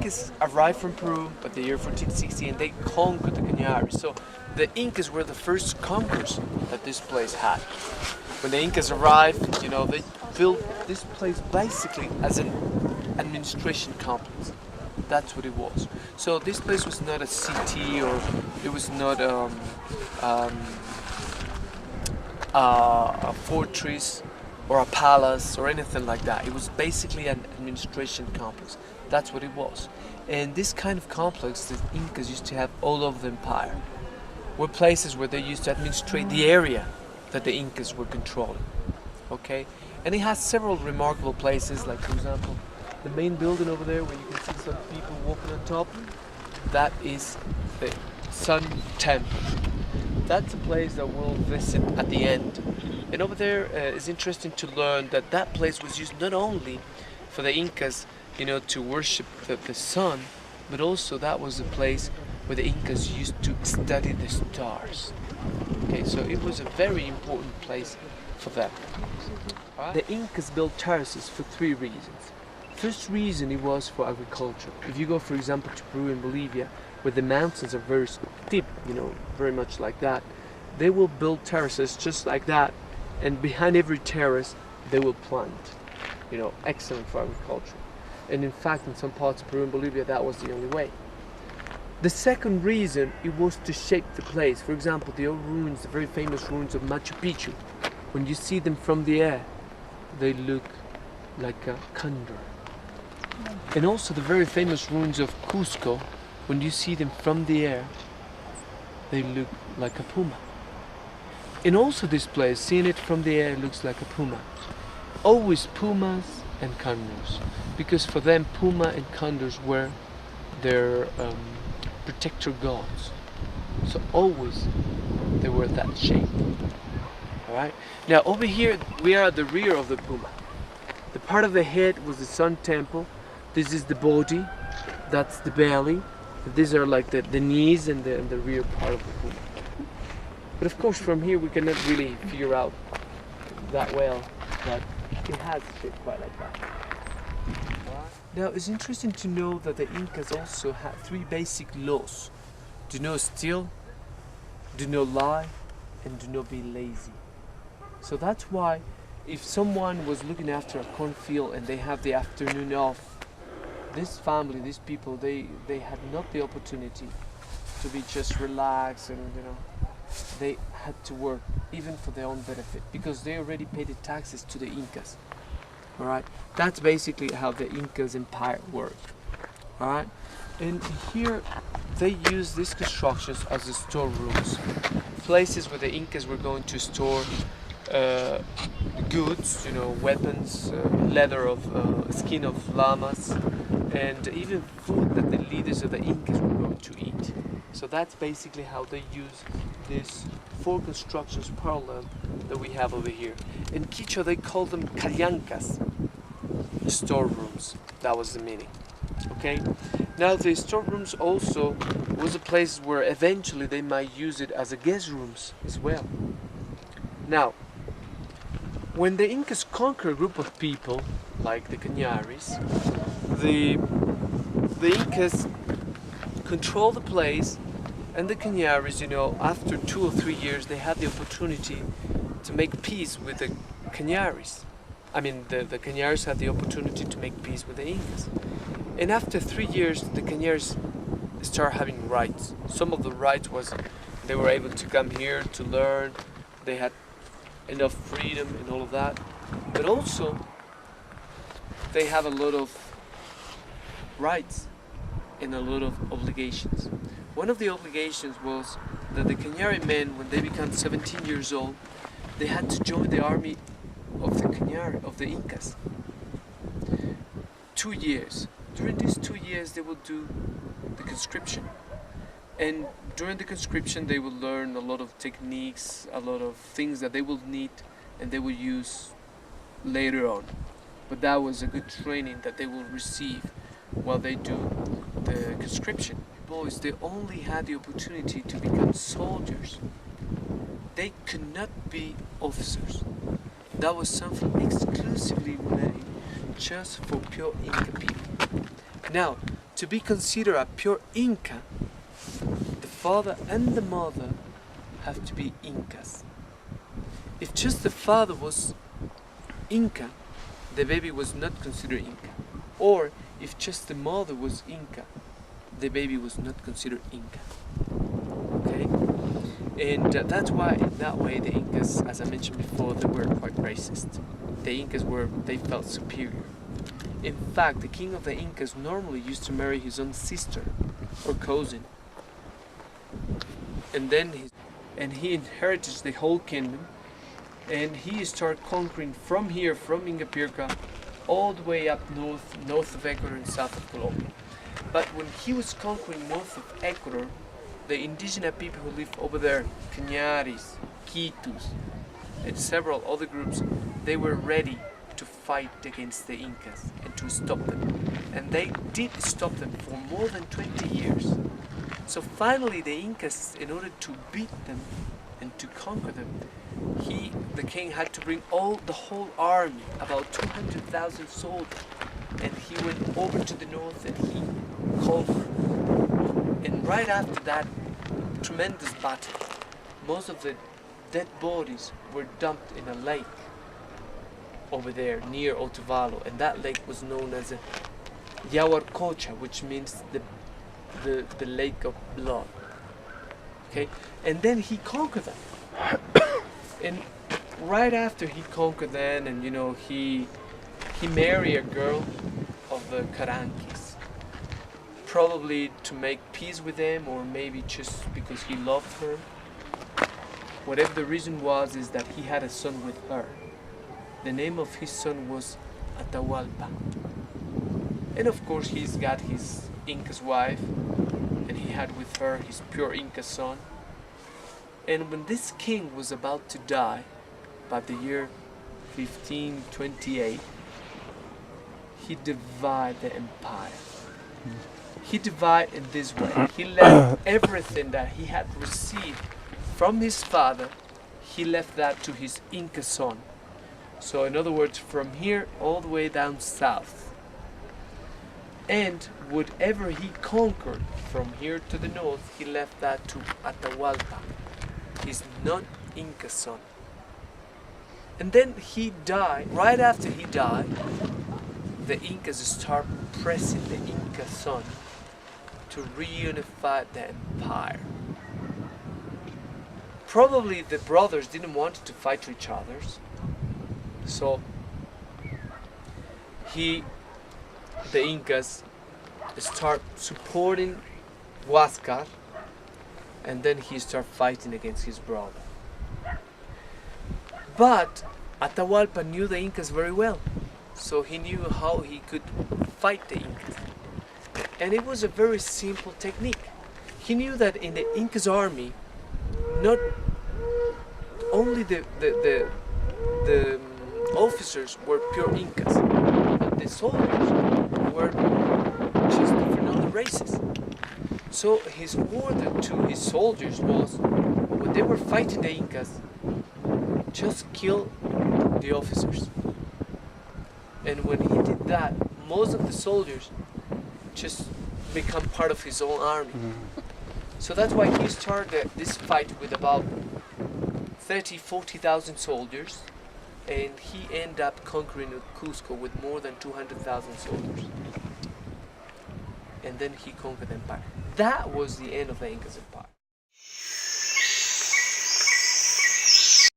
Incas arrived from Peru by the year 1460 and they conquered the Canari. So the Incas were the first conquerors that this place had. When the Incas arrived, you know, they built this place basically as an administration complex. That's what it was. So this place was not a city, or it was not a fortress or a palace or anything like that. It was basically an administration complex. That's what it was. And this kind of complex the Incas used to have all over the empire were places where they used to administrate the area that the Incas were controlling. Okay? And it has several remarkable places, like for example, the main building over there where you can see some people walking on top, that is the Sun Temple. That's a place that we'll visit at the end. And over there it's interesting to learn that that place was used not only for the Incas, you know, to worship the sun, but also that was a place where the Incas used to study the stars. Okay, so it was a very important place for them. The Incas built terraces for three reasons. First reason, it was for agriculture. If you go, for example, to Peru and Bolivia, where the mountains are very steep, you know, very much like that, they will build terraces just like that, and behind every terrace they will plant, you know, excellent for agriculture. And in fact, in some parts of Peru and Bolivia, that was the only way. The second reason, it was to shape the place. For example, the old ruins, the very famous ruins of Machu Picchu, when you see them from the air, they look like a condor. And also the very famous ruins of Cusco, when you see them from the air, they look like a puma. And also this place, seeing it from the air, looks like a puma. Always pumas and condors, because for them puma and condors were their protector gods. So always they were that shape. Alright? Now over here we are at the rear of the puma. The part of the head was the Sun Temple. This is the body, that's the belly. These are like the knees and the rear part of the puma. But of course from here we cannot really figure out that well that it has shape quite like that. Now it's interesting to know that the Incas also had three basic laws. Do not steal, do not lie, and do not be lazy. So that's why if someone was looking after a cornfield and they have the afternoon off, this family, these people, they had not the opportunity to be just relaxed, and you know, they had to work even for their own benefit because they already paid the taxes to the Incas. Alright, that's basically how the Incas empire worked. Alright, and here they use these constructions as the storerooms, places where the Incas were going to store goods, you know, weapons, leather of skin of llamas, and even food that the leaders of the Incas were going to eat. So that's basically how they use these four constructions parallel that we have over here. In Quechua they call them callancas, storerooms. That was the meaning. Okay. Now the storerooms also was a place where eventually they might use it as a guest rooms as well. Now, when the Incas conquer a group of people like the Canaris, the Incas control the place, and the Canaris, you know, after 2 or 3 years, they had the opportunity to make peace with the Canaris. I mean, the Canaris had the opportunity to make peace with the Incas. And after 3 years, the Canaris start having rights. Some of the rights was they were able to come here to learn, they had enough freedom and all of that. But also, they have a lot of rights and a lot of obligations. One of the obligations was that the Canari men, when they become 17 years old, they had to join the army of the Canari, of the Incas. 2 years. During these 2 years, they will do the conscription. And during the conscription, they will learn a lot of techniques, a lot of things that they will need and they will use later on. But that was a good training that they will receive while they do the conscription. Boys, they only had the opportunity to become soldiers. They could not be officers. That was something exclusively made just for pure Inca people. Now, to be considered a pure Inca, the father and the mother have to be Incas. If just the father was Inca, the baby was not considered Inca. Or if just the mother was Inca, the baby was not considered Inca. Okay? And that's why, in that way, the Incas, as I mentioned before, they were quite racist. The Incas they felt superior. In fact, the king of the Incas normally used to marry his own sister or cousin. And then he inherited the whole kingdom, and he started conquering from here, from Ingapirca, all the way up north of Ecuador and south of Colombia. But when he was conquering north of Ecuador, the indigenous people who lived over there, Canaris, Quitus, and several other groups, they were ready to fight against the Incas and to stop them. And they did stop them for more than 20 years. So finally the Incas, in order to beat them and to conquer them, the king had to bring the whole army, about 200,000 soldiers, and he went over to the north and he conquered. And right after that tremendous battle, most of the dead bodies were dumped in a lake over there near Otavalo, and that lake was known as a Yawarcocha, which means the lake of blood. Okay, and then he conquered them. And right after he conquered them, and he married a girl of the Caranquis, probably to make peace with them, or maybe just because he loved her. Whatever the reason was, is that he had a son with her. The name of his son was Atahualpa. And of course he's got his Inca's wife, and he had with her his pure Inca son. And when this king was about to die, about the year 1528, he divided the empire. He divided in this way. He left everything that he had received from his father, he left that to his Inca son. So in other words, from here all the way down south. And whatever he conquered from here to the north, he left that to Atahualpa, his non-Inca son. And then he died. Right after he died, the Incas start pressing the Inca son to reunify the empire. Probably the brothers didn't want to fight each other, so the Incas start supporting Huáscar, and then he start fighting against his brother. But Atahualpa knew the Incas very well, so he knew how he could fight the Incas. And it was a very simple technique. He knew that in the Incas army, not only the officers were pure Incas, but the soldiers were just different other races. So his order to his soldiers was, when they were fighting the Incas, just kill the officers. And when he did that, most of the soldiers just become part of his own army. So that's why he started this fight with about 40,000 soldiers, and he ended up conquering Cusco with more than 200,000 soldiers. And then he conquered the empire. That was the end of the Incas empire.